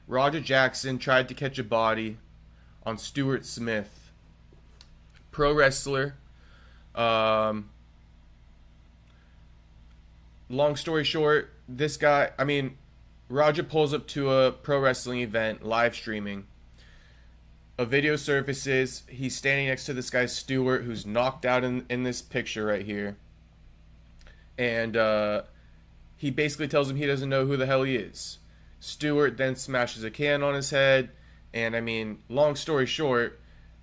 Rampage Jackson tried to catch a body on Stuart Smith, pro wrestler. Long story short, this guy, I mean, Raja pulls up to a pro wrestling event, live streaming. A video surfaces. He's standing next to this guy, Stuart, who's knocked out in this picture right here. And he basically tells him he doesn't know who the hell he is. Stuart then smashes a can on his head. And, I mean, long story short,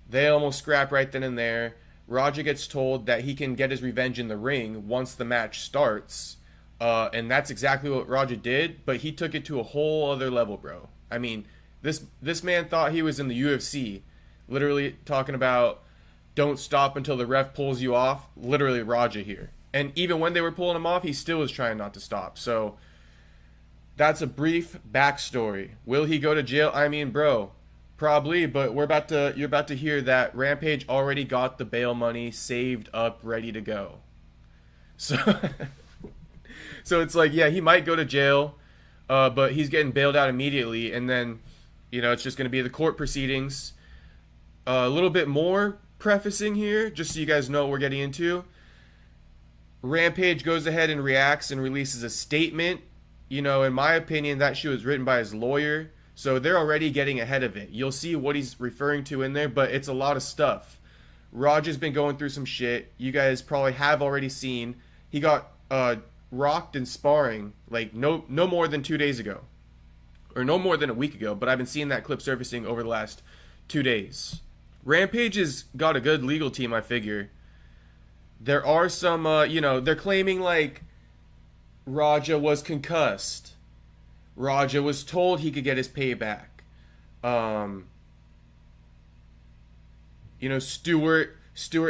they almost scrap right then and there. Raja gets told that he can get his revenge in the ring once the match starts. And that's exactly what Raja did, but he took it to a whole other level, bro. I mean, this man thought he was in the UFC, literally talking about don't stop until the ref pulls you off. Literally Raja here. And even when they were pulling him off, he still was trying not to stop. So that's a brief backstory. Will he go to jail? I mean, bro, probably, but you're about to hear that Rampage already got the bail money saved up, ready to go. So so it's like, yeah, he might go to jail, but he's getting bailed out immediately, and then, you know, it's just going to be the court proceedings. A little bit more prefacing here, just so you guys know what we're getting into. Rampage goes ahead and reacts and releases a statement. You know, in my opinion, that shit was written by his lawyer, so they're already getting ahead of it. You'll see what he's referring to in there, but it's a lot of stuff. Raja's been going through some shit. You guys probably have already seen. He got rocked in sparring like no more than 2 days ago, or no more than a week ago, but I've been seeing that clip surfacing over the last 2 days. Rampage has got a good legal team, I figure. There are some you know, they're claiming like Raja was concussed, Raja was told he could get his payback, you know, Stuart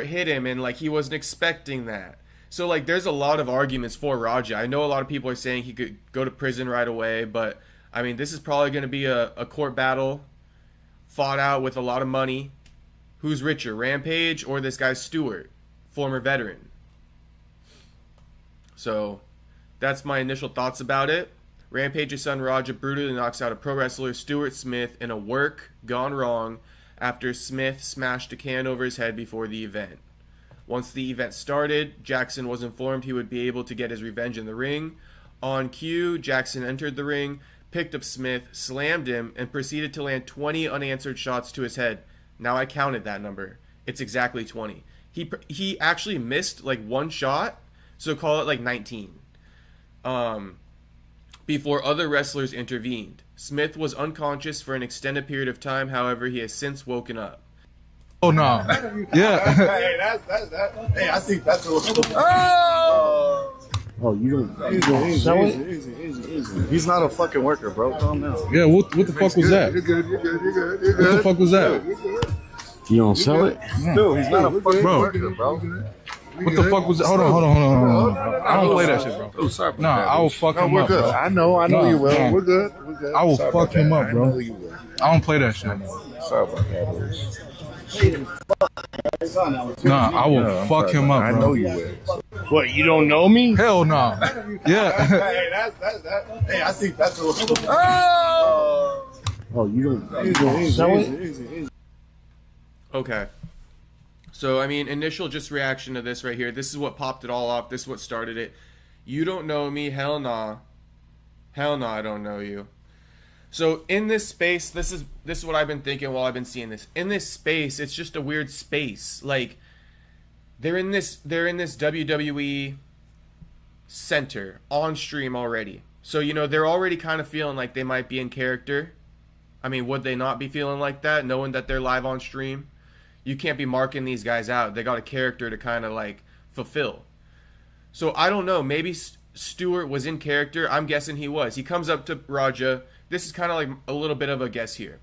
hit him and like he wasn't expecting that. So, like, there's a lot of arguments for Raja. I know a lot of people are saying he could go to prison right away, but, I mean, this is probably going to be a court battle fought out with a lot of money. Who's richer, Rampage or this guy Stuart, former veteran? So, that's my initial thoughts about it. Rampage's son Raja brutally knocks out a pro wrestler, Stuart Smith, in a work gone wrong after Smith smashed a can over his head before the event. Once the event started, Jackson was informed he would be able to get his revenge in the ring. On cue, Jackson entered the ring, picked up Smith, slammed him, and proceeded to land 20 unanswered shots to his head. Now I counted that number. It's exactly 20. He actually missed like one shot, so call it like 19. Before other wrestlers intervened. Smith was unconscious for an extended period of time, however, he has since woken up. Oh no! Yeah. Hey, I think that's a. Oh, you don't sell it? Easy. He's not a fucking worker, bro. Calm down. Yeah. What the fuck was that? You're good. You're good. What the fuck was that? You don't sell it? No, he's not a fucking Bro. worker, bro. What the fuck was that? Hold on. I don't play that shit, bro. Oh, sorry. Nah, I will fuck him we're up, good. bro. I know you will. No. We're good. I will Sorry fuck about him that. up, bro. I know you will. I don't play that shit. Sorry about that, bro. Nah, I will fuck him up, bro. I know you will. What, you don't know me? Hell no. Yeah. Hey, I think that's a. Oh, you don't sell it? Okay. So, I mean, initial just reaction to this right here. This is what popped it all off. This is what started it. You don't know me. Hell nah. Hell nah, I don't know you. So in this space, this is what I've been thinking while I've been seeing this. In this space, it's just a weird space. Like they're in this WWE center on stream already. So, you know, they're already kind of feeling like they might be in character. I mean, would they not be feeling like that, knowing that they're live on stream? You can't be marking these guys out. They got a character to kind of like fulfill. So I don't know. Maybe Stuart was in character. I'm guessing he was. He comes up to Raja. This is kind of like a little bit of a guess here.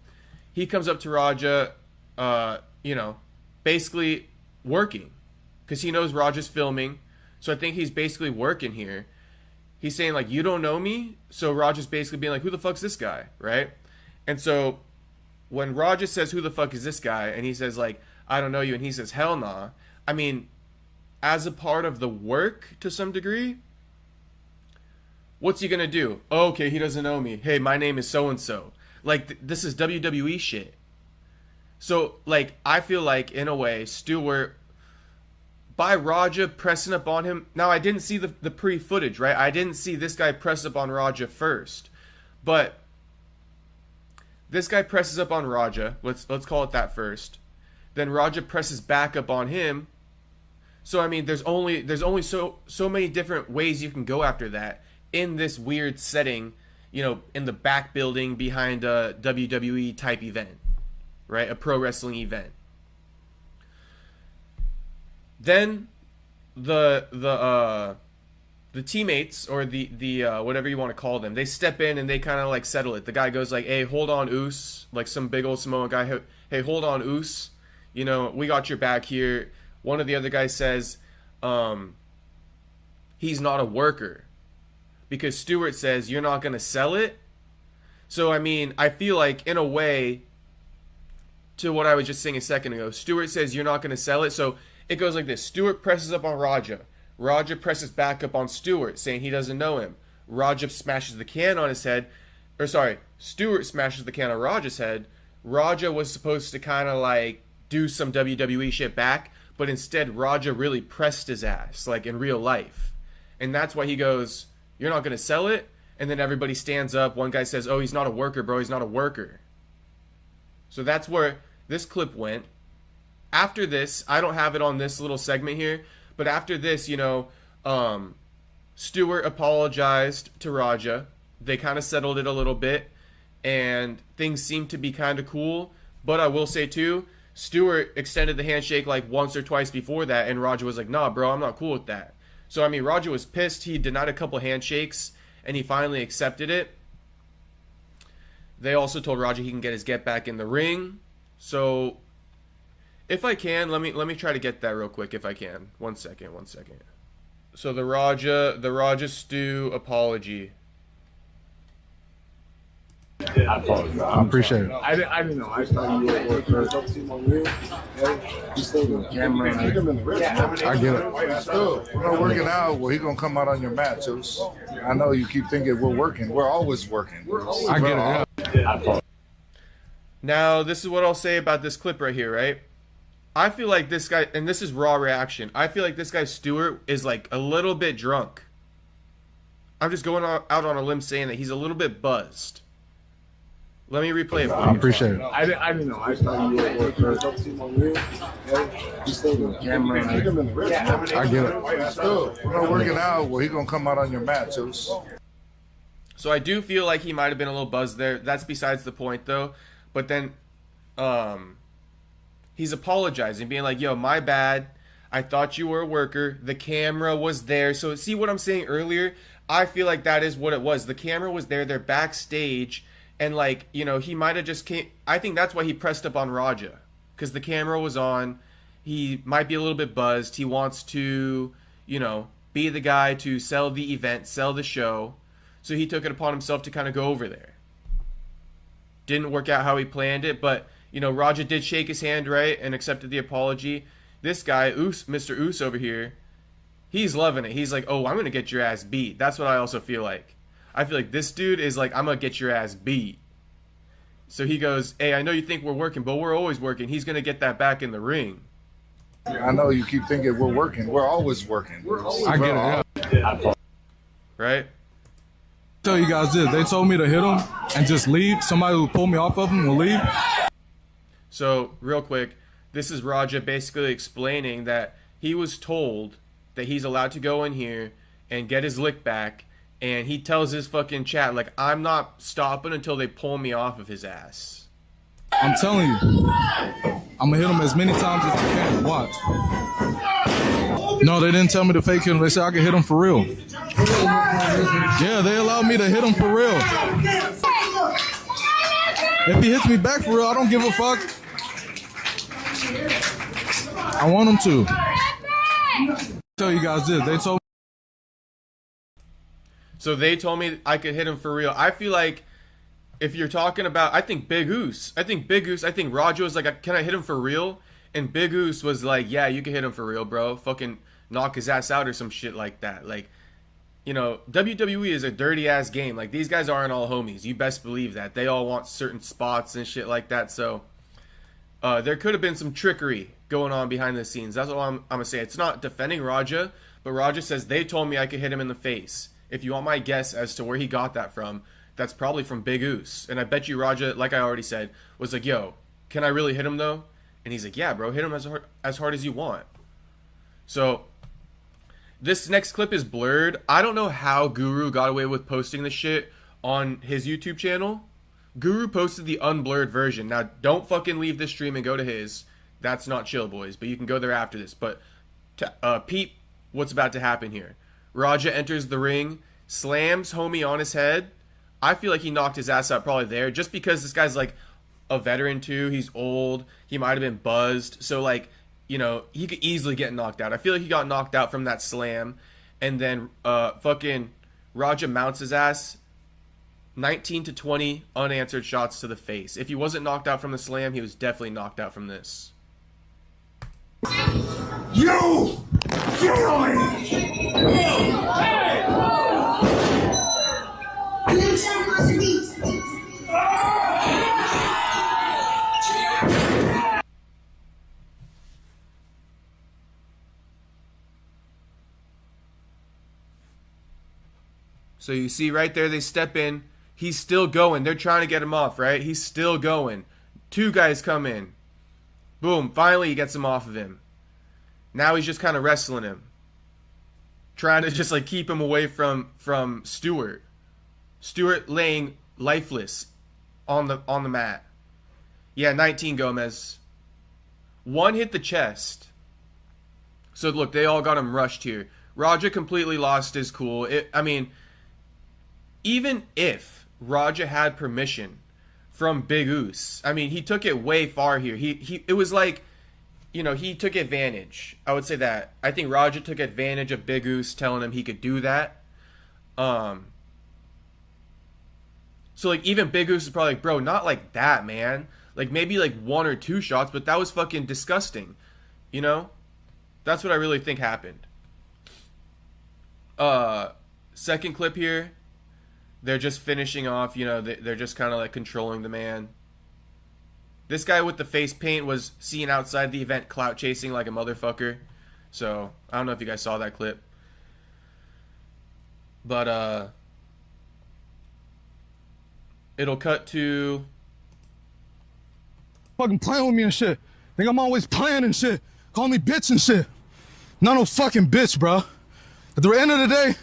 He comes up to Raja, you know, basically working because he knows Raja's filming. So I think he's basically working here. He's saying like, you don't know me? So Raja's basically being like, who the fuck's this guy? Right? And so when Raja says, who the fuck is this guy? And he says like, I don't know you. And he says, hell nah. I mean, as a part of the work to some degree, what's he going to do? Oh, okay, he doesn't know me. Hey, my name is so-and-so. Like, this is WWE shit. So, like, I feel like, in a way, Stuart, by Raja pressing up on him. Now, I didn't see the pre-footage, right? I didn't see this guy press up on Raja first. But this guy presses up on Raja. Let's call it that first. Then Raja presses back up on him. So, I mean, there's only so many different ways you can go after that in this weird setting, you know, in the back building behind a WWE type event, right? A pro wrestling event. Then the teammates, or the whatever you want to call them, they step in and they kind of like settle it. The guy goes like, "Hey, hold on, Oos," like some big old Samoan guy. "Hey, hold on, Oos. You know, we got your back here." One of the other guys says, "He's not a worker," because Stuart says, "You're not gonna sell it." So I mean, I feel like, in a way, to what I was just saying a second ago, Stuart says, "You're not gonna sell it." So it goes like this: Stuart presses up on Raja. Raja presses back up on Stuart, saying he doesn't know him. Raja smashes the can on his head. Or sorry, Stuart smashes the can on Raja's head. Raja was supposed to kind of like do some WWE shit back, but instead Raja really pressed his ass, like in real life. And that's why he goes, "You're not going to sell it?" And then everybody stands up. One guy says, "Oh, he's not a worker, bro. He's not a worker." So that's where this clip went. After this, I don't have it on this little segment here, but after this, you know, Stuart apologized to Raja. They kind of settled it a little bit, and things seemed to be kind of cool. But I will say, too, Stuart extended the handshake like once or twice before that, and Raja was like, "Nah, bro, I'm not cool with that." So, I mean, Raja was pissed. He denied a couple handshakes, and he finally accepted it. They also told Raja he can get his get back in the ring. So, if I can, let me try to get that real quick if I can. One second. So the Raja Stu apology. I appreciate it. I didn't know. I thought you were working. I get it. We're not working out. Well, he's gonna come out on your mat, too. I know you keep thinking we're working. We're always working. I get it. Yeah. Now, this is what I'll say about this clip right here, right? I feel like this guy, and this is raw reaction, I feel like this guy Stuart is like a little bit drunk. I'm just going out on a limb saying that he's a little bit buzzed. Let me replay it for you. I appreciate it. I didn't know. I thought you were working. I get it. We're not working out. Well, he's gonna come out on your mat, too. So I do feel like he might have been a little buzzed there. That's besides the point, though. But then, he's apologizing, being like, "Yo, my bad. I thought you were a worker. The camera was there." So see what I'm saying earlier? I feel like that is what it was. The camera was there. They're backstage. And, like, you know, he might have just came. I think that's why he pressed up on Raja. Because the camera was on. He might be a little bit buzzed. He wants to, you know, be the guy to sell the event, sell the show. So he took it upon himself to kind of go over there. Didn't work out how he planned it, but, you know, Raja did shake his hand, right, and accepted the apology. This guy, Mr. Oos over here, he's loving it. He's like, "Oh, I'm going to get your ass beat." That's what I also feel like. I feel like this dude is like, "I'm going to get your ass beat." So he goes, "Hey, I know you think we're working, but we're always working." He's going to get that back in the ring. I know you keep thinking we're working. We're always working. I get it. Yeah. Right? Tell you guys this. They told me to hit him and just leave. Somebody who pull me off of him will leave. So, real quick, this is Raja basically explaining that he was told that he's allowed to go in here and get his lick back, and he tells his fucking chat, like, "I'm not stopping until they pull me off of his ass." I'm telling you, I'm gonna hit him as many times as I can. Watch. No, they didn't tell me to fake hit him. They said I could hit him for real. Yeah, they allowed me to hit him for real. If he hits me back for real, I don't give a fuck. I want him to. Tell you guys this. They told. So they told me I could hit him for real. I feel like if you're talking about, I think Raja was like, "Can I hit him for real?" And Big Oos was like, "Yeah, you can hit him for real, bro. Fucking knock his ass out," or some shit like that. Like, you know, WWE is a dirty ass game. Like, these guys aren't all homies. You best believe that. They all want certain spots and shit like that. So there could have been some trickery going on behind the scenes. That's all I'm gonna say. It's not defending Raja, but Raja says they told me I could hit him in the face. If you want my guess as to where he got that from, that's probably from Big Oos. And I bet you Raja, like I already said, was like, yo, can I really hit him though? And he's like, yeah, bro, hit him as hard as you want. So this next clip is blurred. I don't know how Guru got away with posting this shit on his YouTube channel. Guru posted the unblurred version. Now, don't fucking leave this stream and go to his. That's not chill, boys. But you can go there after this. But peep what's about to happen here. Raja enters the ring, slams homie on his head. I feel like he knocked his ass out probably there. Just because this guy's like a veteran too. He's old. He might have been buzzed. So like, you know, he could easily get knocked out. I feel like he got knocked out from that slam. And then fucking Raja mounts his ass. 19 to 20 unanswered shots to the face. If he wasn't knocked out from the slam, he was definitely knocked out from this. You kill me! So you see right there, they step in. He's still going. They're trying to get him off, right? He's still going. Two guys come in. Boom. Finally, he gets him off of him. Now he's just kind of wrestling him. Trying to just like keep him away from Stuart. Stuart laying lifeless on the mat. Yeah, 19 Gomez. One hit the chest. So look, they all got him rushed here. Raja completely lost his cool. I mean, even if Raja had permission from Big Oos, I mean, he took it way far here. It was like, you know, he took advantage. I would say that. I think Raja took advantage of Big Oos telling him he could do that. So like even Big Oos is probably like, bro, not like that, man. Like maybe like 1 or 2 shots, but that was fucking disgusting. You know? That's what I really think happened. Second clip here. They're just finishing off, you know, they're just kind of like controlling the man. This guy with the face paint was seen outside the event clout chasing like a motherfucker. So, I don't know if you guys saw that clip. But, it'll cut to... Fucking playing with me and shit. Think I'm always playing and shit. Call me bitch and shit. Not no fucking bitch, bro. At the end of the day,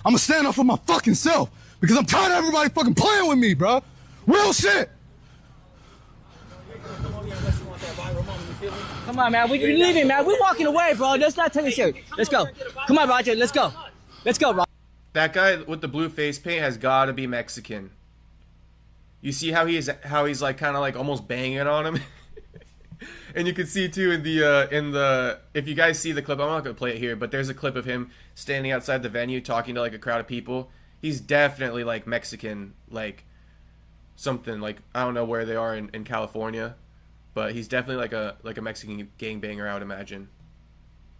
I'm gonna stand up for my fucking self. Because I'm tired of everybody fucking playing with me, bro. Real shit. Come on, man. We're leaving, man. We're walking away, bro. Let's not take it serious. Let's go. Come on, Roger. Let's go. Let's go, Roger. That guy with the blue face paint has got to be Mexican. You see how he's like kind of like almost banging on him? And you can see too in the if you guys see the clip, I'm not gonna play it here, but there's a clip of him standing outside the venue talking to like a crowd of people. He's definitely like Mexican, like something like, I don't know where they are in California, but he's definitely like a Mexican gangbanger, I would imagine,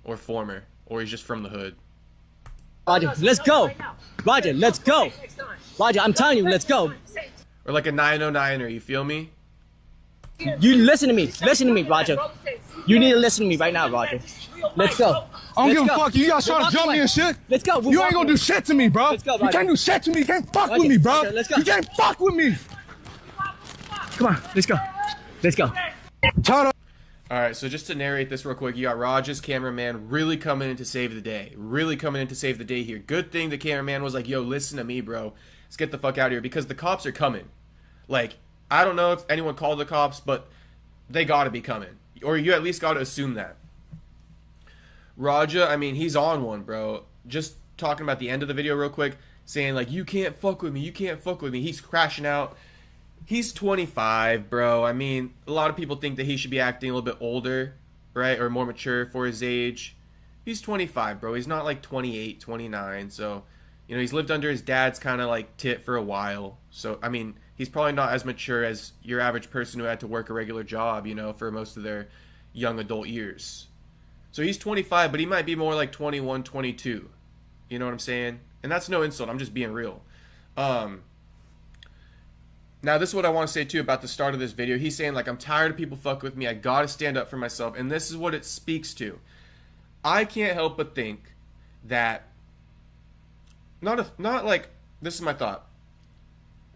or former, or he's just from the hood. Roger, let's go. Roger, let's go. Roger, I'm telling you, let's go. Or like a 909er, you feel me? You listen to me. Listen to me, Roger. You need to listen to me right now, Roger. Let's go. I don't give a fuck. You guys trying to jump me and shit? Let's go. You ain't gonna do shit to me, bro. Let's go, you can't do shit to me. You can't fuck with me, bro. Let's go. You can't fuck with me. Come on, let's go. Let's go. Alright, so just to narrate this real quick, you got Raj's cameraman really coming in to save the day. Really coming in to save the day here. Good thing the cameraman was like, yo, listen to me, bro. Let's get the fuck out of here, because the cops are coming. Like, I don't know if anyone called the cops, but they gotta be coming. Or you at least gotta assume that. Raja, I mean, he's on one, bro. Just talking about the end of the video real quick, saying like, you can't fuck with me, you can't fuck with me. He's crashing out. He's 25, bro. I mean, a lot of people think that he should be acting a little bit older, right? Or more mature for his age. He's 25, bro. He's not like 28, 29. So, you know, he's lived under his dad's kind of like tit for a while. So, I mean, he's probably not as mature as your average person who had to work a regular job, you know, for most of their young adult years. So he's 25, but he might be more like 21, 22. You know what I'm saying? And that's no insult. I'm just being real. Now, this is what I want to say, too, about the start of this video. He's saying, like, I'm tired of people fucking with me. I got to stand up for myself. And this is what it speaks to. I can't help but think that, not like, this is my thought.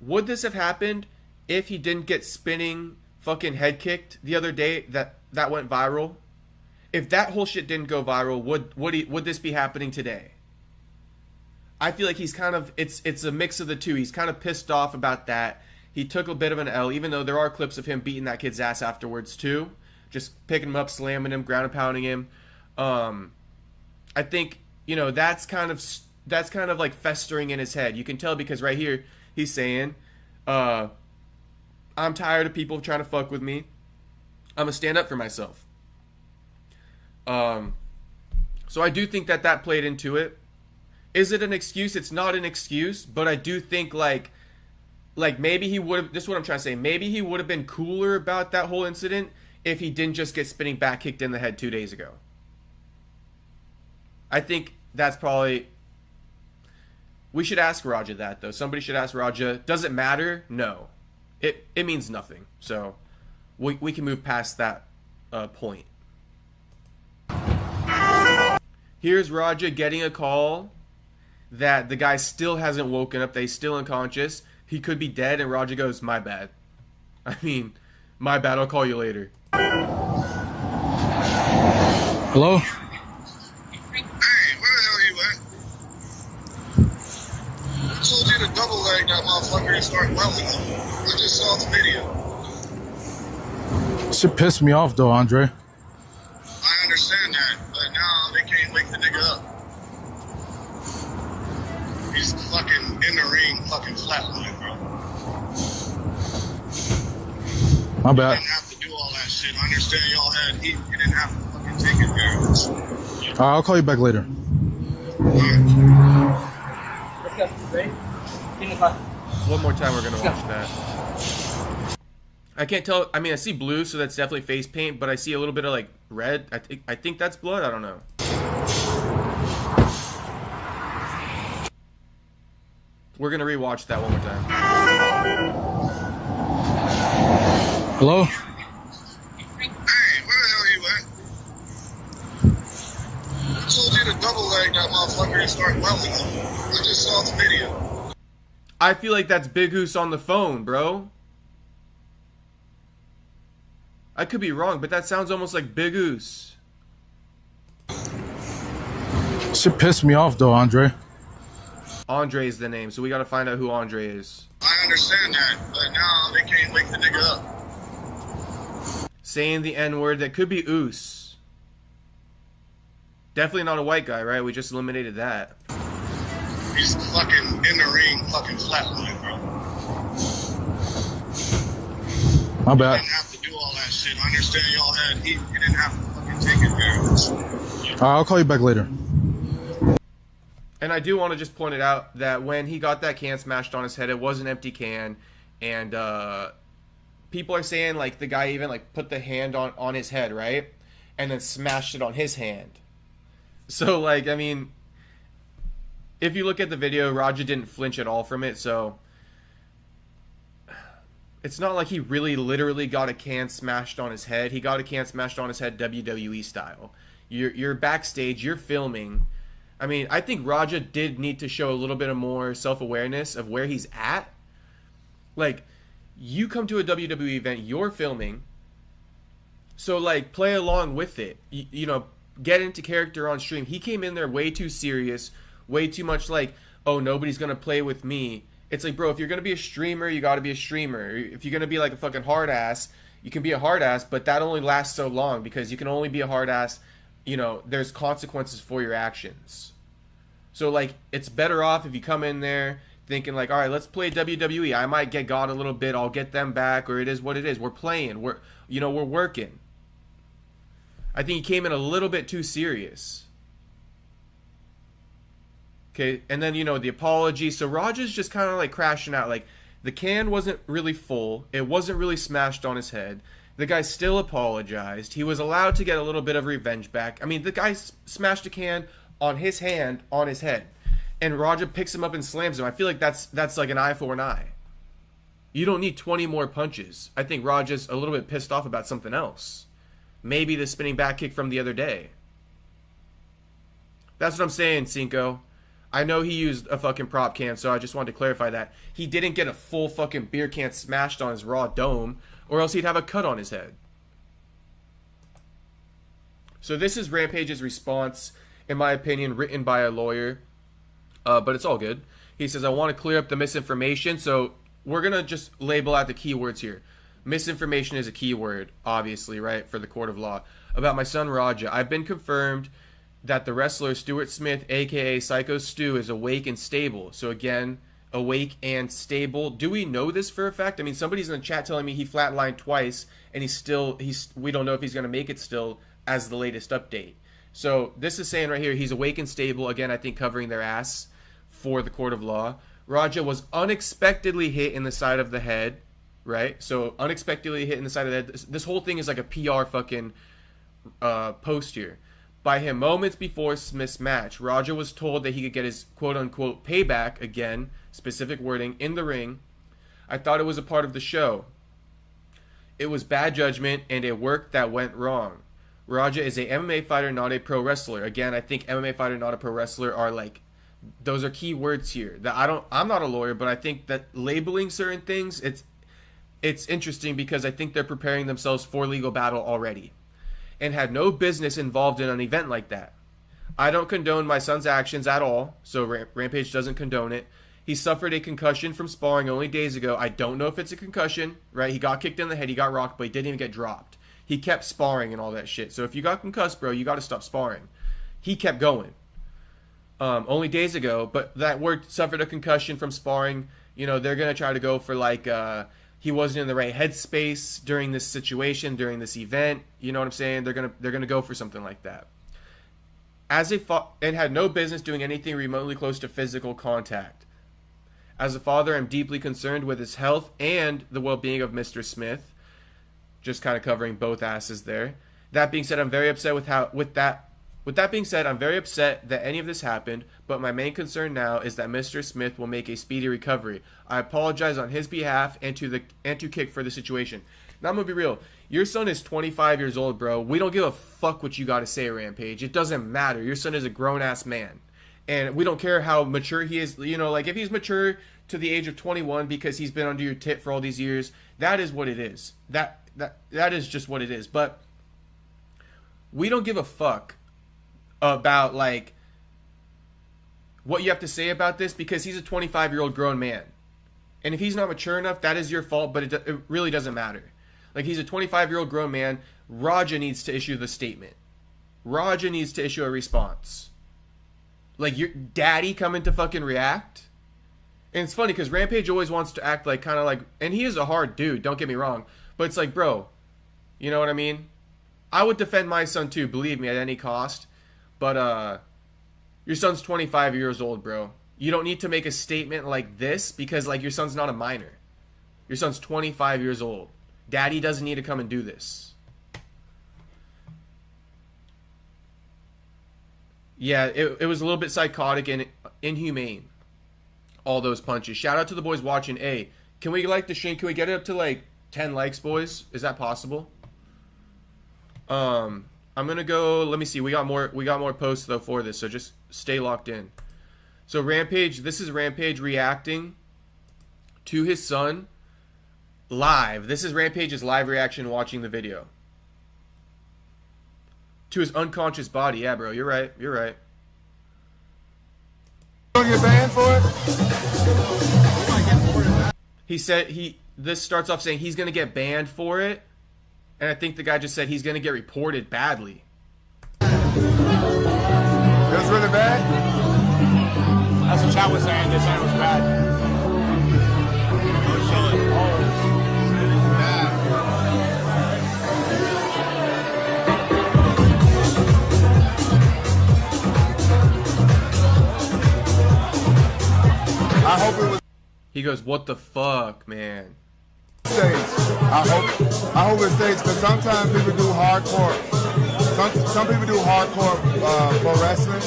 Would this have happened if he didn't get spinning fucking head kicked the other day that went viral? If that whole shit didn't go viral, would this be happening today? I feel like he's kind of, it's a mix of the two. He's kind of pissed off about that. He took a bit of an L, even though there are clips of him beating that kid's ass afterwards too. Just picking him up, slamming him, ground and pounding him. I think, you know, that's kind of like festering in his head. You can tell because right here he's saying, I'm tired of people trying to fuck with me. I'm gonna stand up for myself. So I do think that played into it. Is it an excuse? It's not an excuse, but I do think like maybe he would have, this is what I'm trying to say, maybe he would have been cooler about that whole incident if he didn't just get spinning back kicked in the head 2 days ago. I think that's probably, we should ask Raja that though. Somebody should ask Raja, does it matter? No. It means nothing. So we can move past that point. Here's Raja getting a call that the guy still hasn't woken up, that he's still unconscious. He could be dead, and Raja goes, my bad. I mean, my bad, I'll call you later. Hello? Hey, where the hell are you at? I told you to double leg that motherfucker and start welding him. I just saw the video. Shit pissed me off though, Andre. I understand that, but now they can't wake the nigga up. He's fucking in the ring, fucking flatline, bro. My bad. You didn't have to do all that shit. I understand y'all had heat. You didn't have to fucking take it there. Alright, I'll call you back later. Let's go. Ready? In the car. One more time, we're gonna watch that. I can't tell. I mean, I see blue, so that's definitely face paint, but I see a little bit of like red. I think that's blood. I don't know. We're gonna rewatch that one more time. Hello? Hey, where the hell are you at? I told you to double leg that motherfucker and start welding him. I just saw the video. I feel like that's Big Goose on the phone, bro. I could be wrong, but that sounds almost like Big Goose. Shit pissed me off though, Andre. Andre is the name, so we gotta find out who Andre is. I understand that, but now they can't wake the nigga up. Saying the N-word, that could be Oos. Definitely not a white guy, right? We just eliminated that. He's fucking in the ring, fucking flatline, bro. My You bad. didn't have to do all that shit. I understand y'all had heat. You didn't have to fucking take it there. Alright, I'll call you back later. And I do want to just point it out that when he got that can smashed on his head, it was an empty can. And people are saying, like, the guy even, like, put the hand on his head, right? And then smashed it on his hand. So, like, I mean, if you look at the video, Raja didn't flinch at all from it, so it's not like he really literally got a can smashed on his head. He got a can smashed on his head WWE style. You're backstage, you're filming. I mean, I think Raja did need to show a little bit of more self-awareness of where he's at. Like, you come to a WWE event, you're filming, so, like, play along with it. You know, get into character on stream. He came in there way too serious, way too much like, oh, nobody's going to play with me. It's like, bro, if you're going to be a streamer, you got to be a streamer. If you're going to be, like, a fucking hard ass, you can be a hard ass, but that only lasts so long because you can only be a hard ass. You know, there's consequences for your actions. So, like, it's better off if you come in there thinking, like, all right, let's play WWE. I might get God a little bit. I'll get them back, or it is what it is. We're playing. We're working. I think he came in a little bit too serious. Okay, and then, you know, the apology. So Raja's just kind of, like, crashing out. Like, the can wasn't really full. It wasn't really smashed on his head. The guy still apologized. He was allowed to get a little bit of revenge back. I mean, the guy smashed a can on his hand, on his head. and Raja picks him up and slams him. I feel like that's like an eye for an eye. You don't need 20 more punches. I think Raja's a little bit pissed off about something else. Maybe the spinning back kick from the other day. That's what I'm saying, Syko. I know he used a fucking prop can, so I just wanted to clarify that. He didn't get a full fucking beer can smashed on his raw dome, or else he'd have a cut on his head. So this is Rampage's response, in my opinion, written by a lawyer. But it's all good. He says, I want to clear up the misinformation. So we're going to just label out the keywords here. Misinformation is a keyword, obviously, right, for the court of law. About my son, Raja. I've been confirmed that the wrestler Stuart Smith, a.k.a. Syko Stu, is awake and stable. So again, awake and stable. Do we know this for a fact? I mean, somebody's in the chat telling me he flatlined twice, and we don't know if he's going to make it still as the latest update. So this is saying right here, he's awake and stable. Again, I think covering their ass for the court of law. Raja was unexpectedly hit in the side of the head, right? So unexpectedly hit in the side of the head. This whole thing is like a PR fucking post here. By him moments before Smith's match, Raja was told that he could get his quote-unquote payback, again, specific wording, in the ring. I thought it was a part of the show. It was bad judgment and a work that went wrong. Raja is a MMA fighter, not a pro wrestler. Again, I think MMA fighter, not a pro wrestler are like, those are key words here. That I'm not a lawyer, but I think that labeling certain things, it's interesting because I think they're preparing themselves for legal battle already. And had no business involved in an event like that. I don't condone my son's actions at all, so Rampage doesn't condone it. He suffered a concussion from sparring only days ago. I don't know if it's a concussion, right? He got kicked in the head, he got rocked, but he didn't even get dropped. He kept sparring and all that shit. So if you got concussed, bro, you got to stop sparring. He kept going. Only days ago, but that word suffered a concussion from sparring. You know, they're going to try to go for like... he wasn't in the right headspace during this situation, during this event. You know what I'm saying? They're gonna go for something like that. And had no business doing anything remotely close to physical contact. As a father, I'm deeply concerned with his health and the well-being of Mr. Smith. Just kind of covering both asses there. That being said, I'm very upset with that being said, I'm very upset that any of this happened, but my main concern now is that Mr. Smith will make a speedy recovery. I apologize on his behalf and to Kick for the situation. Now I'm gonna be real. Your son is 25 years old, bro. We don't give a fuck what you gotta say, Rampage. It doesn't matter. Your son is a grown-ass man. And we don't care how mature he is. You know, like if he's mature to the age of 21 because he's been under your tit for all these years, that is what it is. That is just what it is. But we don't give a fuck about like what you have to say about this because he's a 25-year-old grown man. And if he's not mature enough, that is your fault, but it really doesn't matter. Like, he's a 25-year-old grown man. Raja needs to issue the statement. Raja needs to issue a response. Like, your daddy coming to fucking react? And it's funny because Rampage always wants to act like kind of like, and he is a hard dude, don't get me wrong, but it's like, bro, you know what I mean? I would defend my son too, believe me, at any cost. But your son's 25 years old, bro. You don't need to make a statement like this because, like, your son's not a minor. Your son's 25 years old. Daddy doesn't need to come and do this. Yeah, it was a little bit psychotic and inhumane. All those punches. Shout out to the boys watching. Hey, can we like the stream? Can we get it up to like 10 likes, boys? Is that possible? I'm gonna go. Let me see. We got more posts though for this, so just stay locked in. So Rampage, this is Rampage reacting to his son live. This is Rampage's live reaction watching the video. To his unconscious body. Yeah, bro, you're right. You're right. You gonna get banned for it? He said this starts off saying he's gonna get banned for it. And I think the guy just said he's gonna get reported badly. It was really bad? That's what chat was saying. They said it was bad. I hope it was. He goes, what the fuck, man? I hope it stays because sometimes people do hardcore. Some people do hardcore pro wrestling.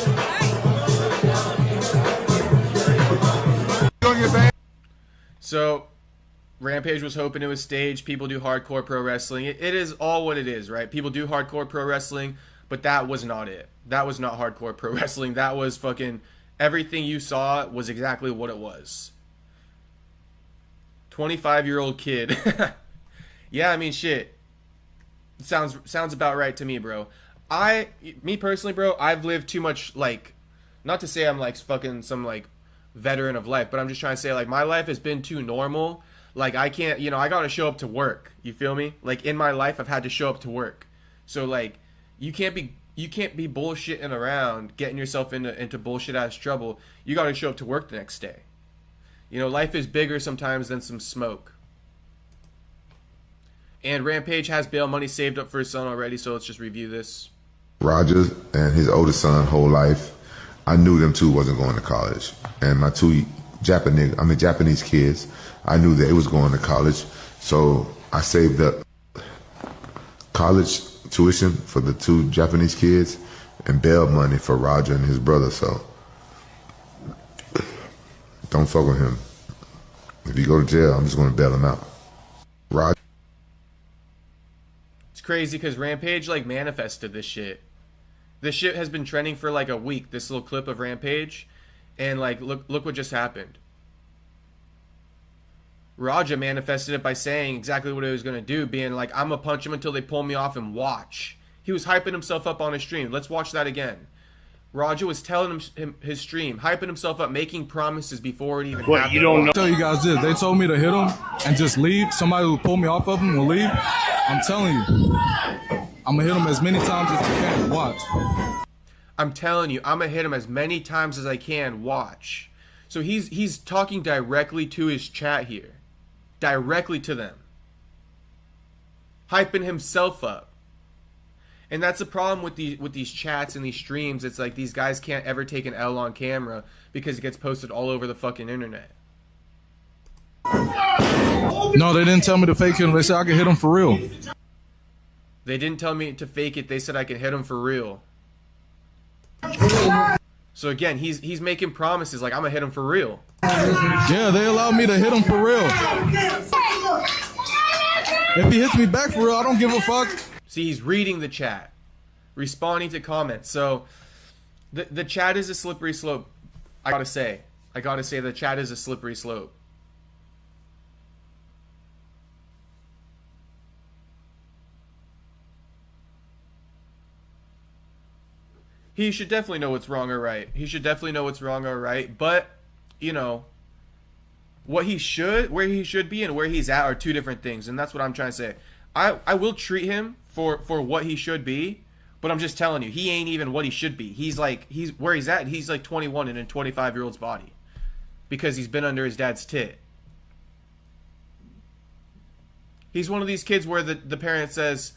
it, babe. So, Rampage was hoping it was staged. People do hardcore pro wrestling. It is all what it is, right? People do hardcore pro wrestling, but that was not it. That was not hardcore pro wrestling. That was fucking... Everything you saw was exactly what it was. 25-year-old kid. Yeah, I mean, shit. Sounds about right to me, bro. Me personally, bro, I've lived too much, like... Not to say I'm, like, fucking some, like, veteran of life, but I'm just trying to say, like, my life has been too normal. Like, I can't, I gotta show up to work. You feel me? Like, in my life, I've had to show up to work. So, like, you can't be bullshitting around, getting yourself into bullshit-ass trouble. You gotta show up to work the next day. Life is bigger sometimes than some smoke. And Rampage has bail money saved up for his son already, so let's just review this. Roger and his oldest son, whole life, I knew them two wasn't going to college. And my two Japanese kids, I knew they was going to college. So I saved up college tuition for the two Japanese kids and bail money for Roger and his brother. So don't fuck with him. If you go to jail, I'm just going to bail him out. Roger. It's crazy because Rampage, like, manifested this shit. This shit has been trending for, like, a week, this little clip of Rampage. And, like, look what just happened. Raja manifested it by saying exactly what he was going to do, being like, I'm going to punch him until they pull me off and watch. He was hyping himself up on his stream. Let's watch that again. Raja was telling him his stream, hyping himself up, making promises before it even happened. You don't know. I'll tell you guys this. They told me to hit him and just leave. Somebody who pull me off of him will leave. I'm telling you. I'm going to hit him as many times as I can. Watch. I'm telling you, I'm going to hit him as many times as I can. Watch. So he's talking directly to his chat here. Directly to them. Hyping himself up. And that's the problem with these chats and these streams. It's like these guys can't ever take an L on camera because it gets posted all over the fucking internet. No, they didn't tell me to fake him. They said I could hit him for real. They didn't tell me to fake it. They said I could hit him for real. So again, he's making promises like I'm gonna hit him for real. Yeah, they allowed me to hit him for real. If he hits me back for real, I don't give a fuck. See, he's reading the chat, responding to comments. So the chat is a slippery slope. I gotta say the chat is a slippery slope. He should definitely know what's wrong or right. He should definitely know what's wrong or right. But, where he should be and where he's at are two different things. And that's what I'm trying to say. I will treat him for what he should be. But I'm just telling you, he ain't even what he should be. He's where he's at. He's like 21 in a 25-year-old's body. Because he's been under his dad's tit. He's one of these kids where the parent says,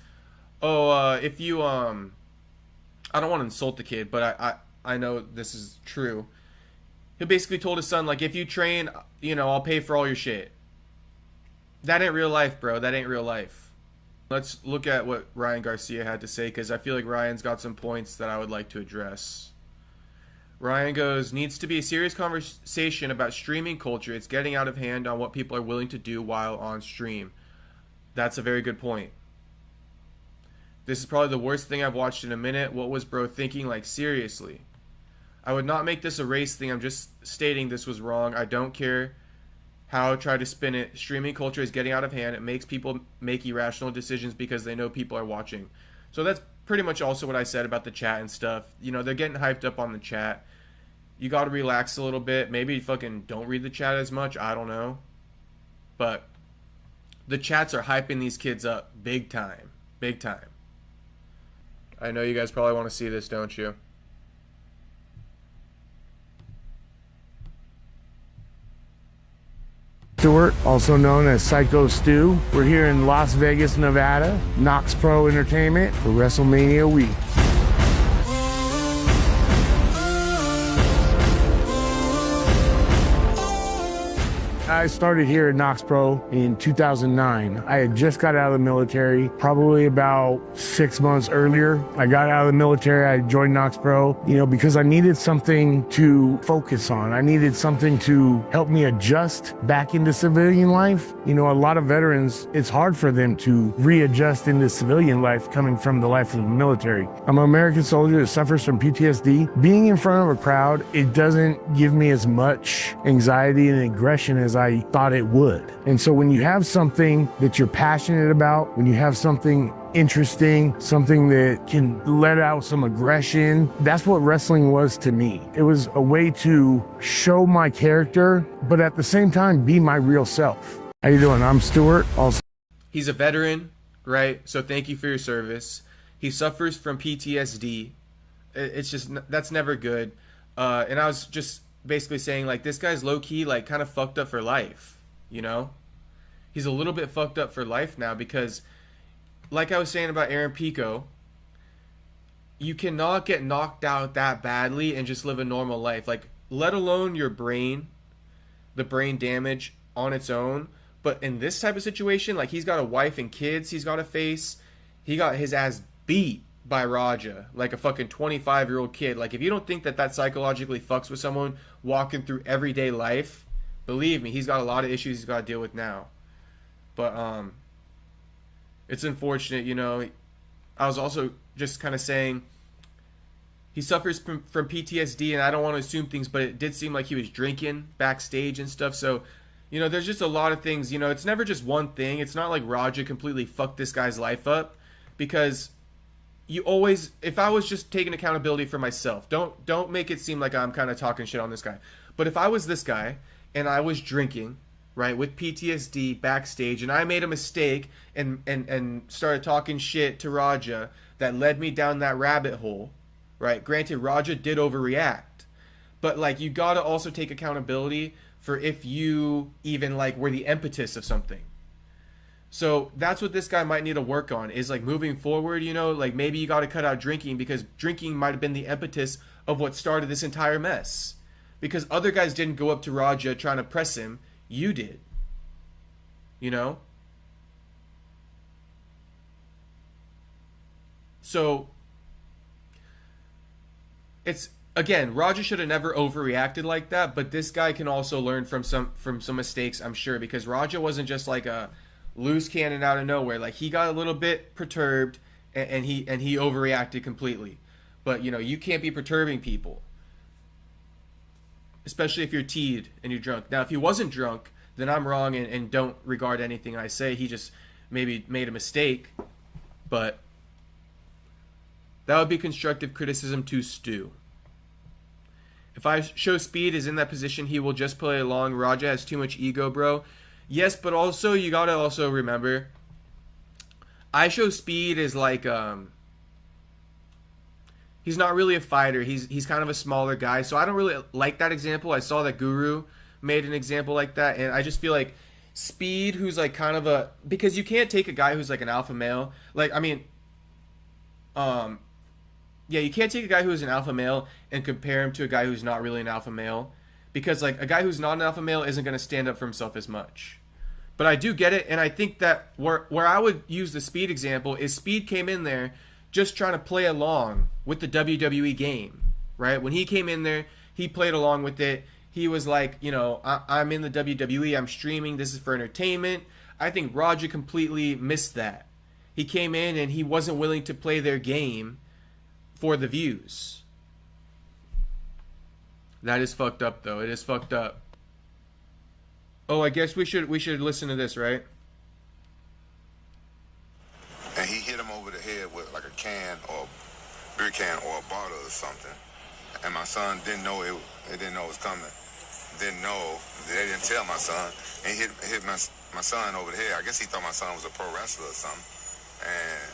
oh, if you, I don't want to insult the kid, but I know this is true. He basically told his son, like, if you train, I'll pay for all your shit. That ain't real life, bro. That ain't real life. Let's look at what Ryan Garcia had to say, because I feel like Ryan's got some points that I would like to address. Ryan goes, needs to be a serious conversation about streaming culture. It's getting out of hand on what people are willing to do while on stream. That's a very good point. This is probably the worst thing I've watched in a minute. What was bro thinking? Like, seriously. I would not make this a race thing. I'm just stating this was wrong. I don't care how try to spin it. Streaming culture is getting out of hand. It makes people make irrational decisions because they know people are watching. So that's pretty much also what I said about the chat and stuff. They're getting hyped up on the chat. You got to relax a little bit. Maybe fucking don't read the chat as much. I don't know. But the chats are hyping these kids up big time. Big time. I know you guys probably want to see this, don't you? Stuart, also known as Syko Stu. We're here in Las Vegas, Nevada, KnokX Pro Entertainment for WrestleMania week. I started here at KnokX Pro in 2009. I had just got out of the military, probably about 6 months earlier. I got out of the military, I joined KnokX Pro, because I needed something to focus on. I needed something to help me adjust back into civilian life. A lot of veterans, it's hard for them to readjust into civilian life coming from the life of the military. I'm an American soldier that suffers from PTSD. Being in front of a crowd, it doesn't give me as much anxiety and aggression as I thought it would. And so when you have something that you're passionate about, when you have something interesting, something that can let out some aggression, that's what wrestling was to me. It was a way to show my character, but at the same time, be my real self. How you doing? I'm Stuart. He's a veteran, right? So thank you for your service. He suffers from PTSD. It's just, that's never good. And I was just basically saying, like, this guy's low-key, like, kind of fucked up for life, He's a little bit fucked up for life now because, like I was saying about Aaron Pico, you cannot get knocked out that badly and just live a normal life. Like, let alone your brain, the brain damage on its own. But in this type of situation, like, he's got a wife and kids he's got to face. He got his ass beat by Raja, like a fucking 25-year-old kid. Like, if you don't think that psychologically fucks with someone walking through everyday life, believe me, he's got a lot of issues he's got to deal with now. But it's unfortunate, I was also just kind of saying he suffers from PTSD, and I don't want to assume things, but it did seem like he was drinking backstage and stuff. So, there's just a lot of things. It's never just one thing. It's not like Raja completely fucked this guy's life up, because you always, if I was just taking accountability for myself, don't make it seem like I'm kind of talking shit on this guy. But if I was this guy and I was drinking, right, with PTSD backstage, and I made a mistake and started talking shit to Raja that led me down that rabbit hole, right? Granted, Raja did overreact, but, like, you gotta also take accountability for if you even, like, were the impetus of something. So that's what this guy might need to work on, is, like, moving forward, like, maybe you gotta cut out drinking, because drinking might have been the impetus of what started this entire mess. Because other guys didn't go up to Raja trying to press him. You did. So it's, again, Raja should have never overreacted like that, but this guy can also learn from some mistakes, I'm sure, because Raja wasn't just like a loose cannon out of nowhere. Like, he got a little bit perturbed and he overreacted completely. But you can't be perturbing people, especially if you're teed and you're drunk. Now, if he wasn't drunk, then I'm wrong and don't regard anything I say. He just maybe made a mistake, but that would be constructive criticism to Stu. If I show Speed is in that position, he will just play along. Raja has too much ego, bro. Yes, but also you gotta also remember, I show Speed is like, he's not really a fighter. He's kind of a smaller guy, so I don't really like that example. I saw that Guru made an example like that, and I just feel like Speed, who's like kind of a, because you can't take a guy who's like an alpha male, like, I mean, yeah, you can't take a guy who's an alpha male and compare him to a guy who's not really an alpha male, because, like, a guy who's not an alpha male isn't going to stand up for himself as much. But I do get it, and I think that where I would use the Speed example is Speed came in there just trying to play along with the WWE game, right? When he came in there, he played along with it. He was like, I'm in the WWE, I'm streaming, this is for entertainment. I think Raja completely missed that. He came in and he wasn't willing to play their game for the views. That is fucked up, though. It is fucked up. Oh, I guess we should listen to this, right? And he hit him over the head with like a can or beer can or a bottle or something. And my son didn't know it didn't know it was coming. Didn't know. They didn't tell my son. And he hit my son over the head. I guess he thought my son was a pro wrestler or something. And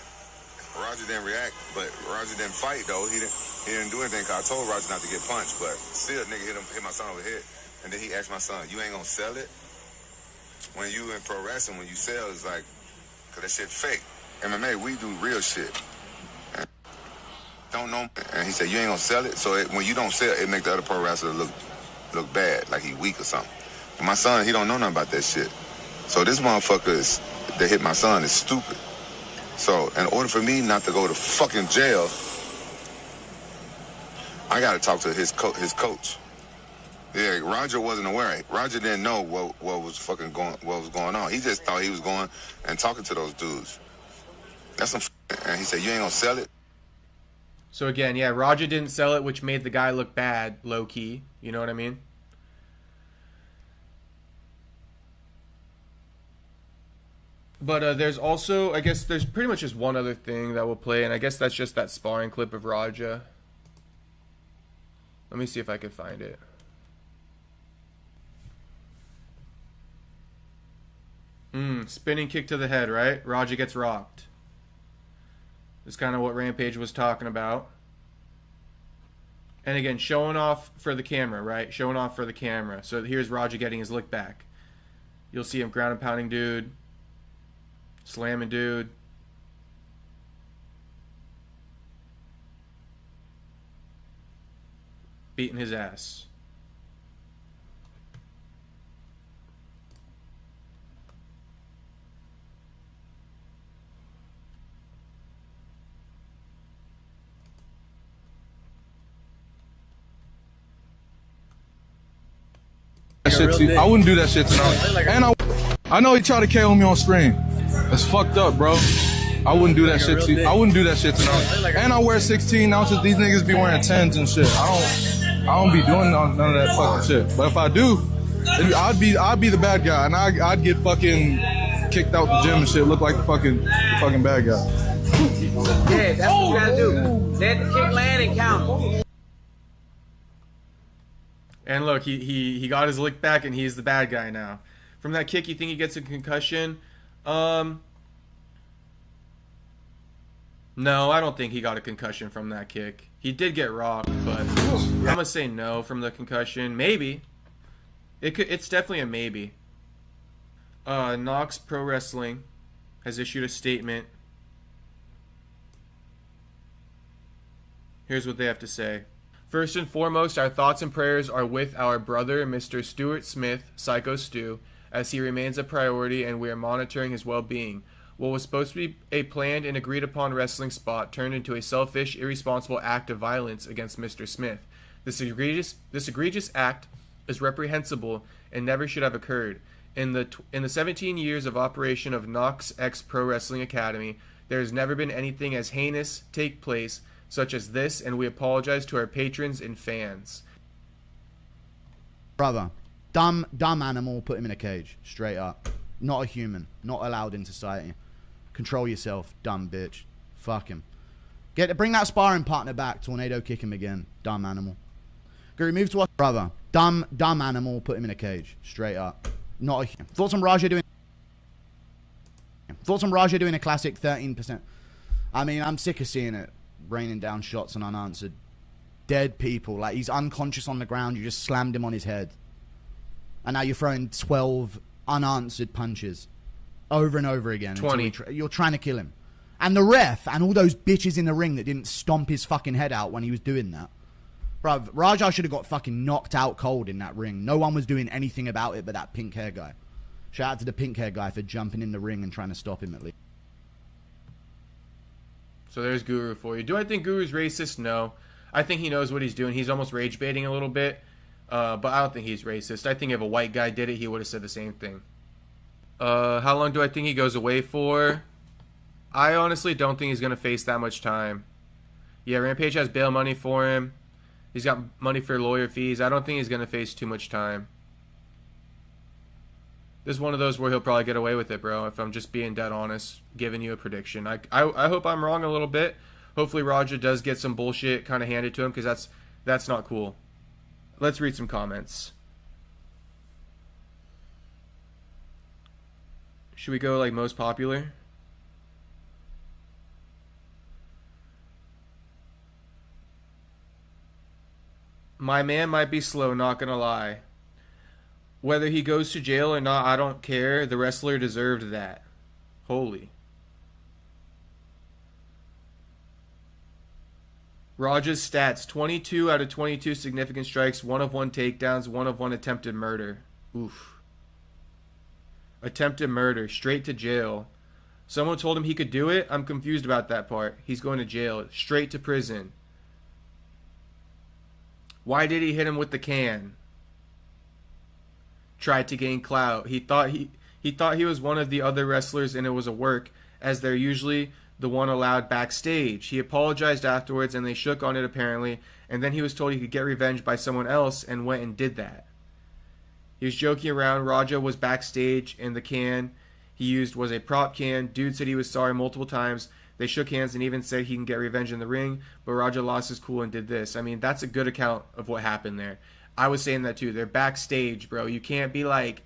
Raja didn't react, but Raja didn't fight though. He didn't do anything. Cause I told Raja not to get punched, but still, nigga hit my son over the head. And then he asked my son, "You ain't gonna sell it?" When you in pro wrestling, when you sell, it's like, cause that shit fake. MMA, we do real shit. And don't know. And he said, "You ain't gonna sell it." So when you don't sell, it make the other pro wrestler look bad, like he weak or something. My son, he don't know nothing about that shit. So this motherfucker that hit my son is stupid. So in order for me not to go to fucking jail, I got to talk to his coach. Yeah, Roger wasn't aware. Roger didn't know what was going on. He just thought he was going and talking to those dudes. That's some. And he said, "You ain't gonna sell it." So again, yeah, Roger didn't sell it, which made the guy look bad, low key. You know what I mean? But there's also, I guess, there's pretty much just one other thing that we'll play, and I guess that's just that sparring clip of Raja. Let me see if I can find it. Spinning kick to the head, right? Raja gets rocked. That's kind of what Rampage was talking about. And again, showing off for the camera, right? Showing off for the camera. So here's Raja getting his lick back. You'll see him ground and pounding dude. Slamming dude. Beating his ass. I wouldn't do that shit tonight. And I know he tried to KO me on screen. That's fucked up, bro. I wouldn't do that shit. I wouldn't do that shit tonight. And I wear 16 ounces. These niggas be wearing 10s and shit. I don't be doing none of that fucking shit. But if I do, I'd be the bad guy, and I'd get fucking kicked out the gym and shit. Look like the fucking bad guy. Yeah, that's what you gotta do. Let the kick land and count. And look, he got his lick back, and he's the bad guy now. From that kick, you think he gets a concussion? No, I don't think he got a concussion from that kick. He did get rocked, but I'm gonna say no from the concussion. Maybe. It's definitely a maybe. KnokX Pro Wrestling has issued a statement. Here's what they have to say. First and foremost, our thoughts and prayers are with our brother, Mr. Stuart Smith Syko Stu, as he remains a priority, and we are monitoring his well-being. What was supposed to be a planned and agreed-upon wrestling spot turned into a selfish, irresponsible act of violence against Mr. Smith. This egregious act is reprehensible and never should have occurred. In the 17 years of operation of KnokX Pro Wrestling Academy, there has never been anything as heinous take place such as this, and we apologize to our patrons and fans. Brother, dumb animal, put him in a cage, straight up. Not a human, not allowed in society. Control yourself, dumb bitch. Fuck him. Bring that sparring partner back, tornado kick him again, dumb animal. Guru, move to us, brother. Dumb animal, put him in a cage, straight up. Not a human. Thoughts on Raja doing a classic 13%. I mean, I'm sick of seeing it. Raining down shots and unanswered. Dead people. Like, he's unconscious on the ground. You just slammed him on his head. And now you're throwing 12 unanswered punches. Over and over again. 20. You're trying to kill him. And the ref and all those bitches in the ring that didn't stomp his fucking head out when he was doing that. Bruv, Raja should have got fucking knocked out cold in that ring. No one was doing anything about it but that pink hair guy. Shout out to the pink hair guy for jumping in the ring and trying to stop him at least. So there's Guru for you. Do I think Guru's racist? No. I think he knows what he's doing. He's almost rage baiting a little bit. But I don't think he's racist. I think if a white guy did it, he would have said the same thing. How long do I think he goes away for? I honestly don't think he's going to face that much time. Yeah, Rampage has bail money for him. He's got money for lawyer fees. I don't think he's going to face too much time. This is one of those where he'll probably get away with it, bro, if I'm just being dead honest, giving you a prediction. I hope I'm wrong a little bit. Hopefully Raja does get some bullshit kind of handed to him, because that's not cool. Let's read some comments. Should we go, like, most popular? My man might be slow, not gonna lie. Whether he goes to jail or not, I don't care. The wrestler deserved that. Holy. Raja's stats: 22 out of 22 significant strikes, 1 of 1 takedowns, 1 of 1 attempted murder. Oof. Attempted murder, straight to jail. Someone told him he could do it? I'm confused about that part. He's going to jail, straight to prison. Why did he hit him with the can? Tried to gain clout. He thought he was one of the other wrestlers and it was a work, as they're usually the one allowed backstage. He apologized afterwards and they shook on it apparently, and then he was told he could get revenge by someone else and went and did that. He was joking around. Raja was backstage and the can he used was a prop can. Dude said he was sorry multiple times. They shook hands and even said he can get revenge in the ring, but Raja lost his cool and did this. I mean, that's a good account of what happened there. I was saying that too. They're backstage, bro. You can't be like,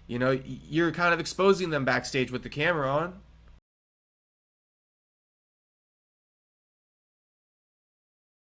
you know, you're kind of exposing them backstage with the camera on.